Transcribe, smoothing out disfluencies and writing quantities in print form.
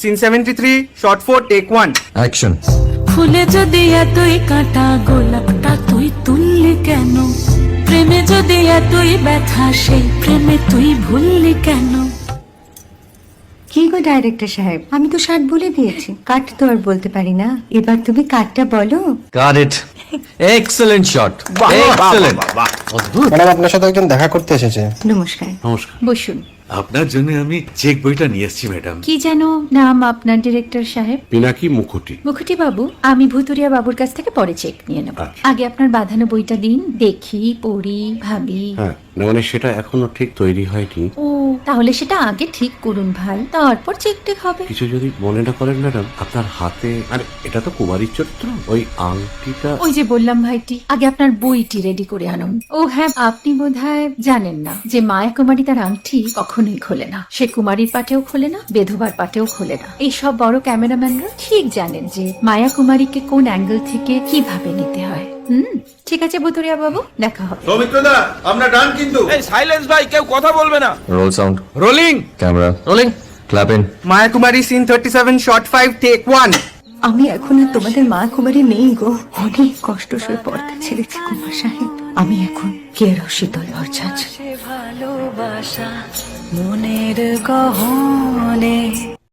Scene 73 short 4 take 1 action. ফুলে যদি এতই কাঁটা গোলাপটা তুই তুললি কেন? প্রেমে যদি এতই ব্যথা সেই প্রেমে তুই ভুললি কেন? কি গো ডাইরেক্টর সাহেব, আমি তো 60 বলে দিয়েছি, কাট তো আর বলতে পারি না, এবার তুমি কাটটা বলো। Got it. Excellent shot, excellent. Madam আপনার সাথে একজন দেখা করতে এসেছে। নমস্কার, নমস্কার। বসুন। আপনার জন্য আমি চেক বইটা নিয়ে এসেছি ম্যাডাম। কি যেন নাম আপনার ডিরেক্টর সাহেব? পিনাকি মুখোটি। মুখুটি বাবু, আমি ভুতুরিয়া বাবুর কাছ থেকে পরে চেক নিয়ে নেব। আচ্ছা। আগে আপনার বাঁধানো বইটা দিন, দেখি, পড়ি, ভাবি। হ্যাঁ, না মানে সেটা এখনো ঠিক তৈরি হয়নি। ও, তাহলে সেটা আগে ঠিক করুন ভাই, তারপর চেক টেক হবে। কিছু যদি মনে না করেন ম্যাডাম, আপনার হাতে, আরে এটা তো কুমারীর চরিত্র, ওই আংটিটা। ওই যে বললাম ভাইটি, আগে আপনার বইটি রেডি করে আনুন। ও হ্যাঁ, আপনি বোধহয় জানেন না যে মায়া কুমারী তার আংটি কখনোই খোলে না। সে কুমারীর পাটেও খোলে না, বেধবার পাটেও খোলে না। এই সব বড় ক্যামেরাম্যানরা ঠিক জানেন যে মায়া কুমারীকে কোন অ্যাঙ্গেল থেকে কিভাবে নিতে হয়। ঠিক আছে ভুতুরিয়া বাবু, দেখা হবে। সৌমিত্রদা, আমরা ডান কিন্তু। এই সাইলেন্স ভাই, কেউ কথা বলবে না। Roll sound, rolling. Camera rolling, clap in. Maya Kumari scene 37 shot 5 take 1। আমি এখন আর তোমাদের মা কুমারী নেই গো, অনেক কষ্ট সয়ে পর্দা ছেড়েছি কুমার সাহেব। আমি এখন কেরো শীতল ভরছাছ। ভালোবাসা মনের গহনে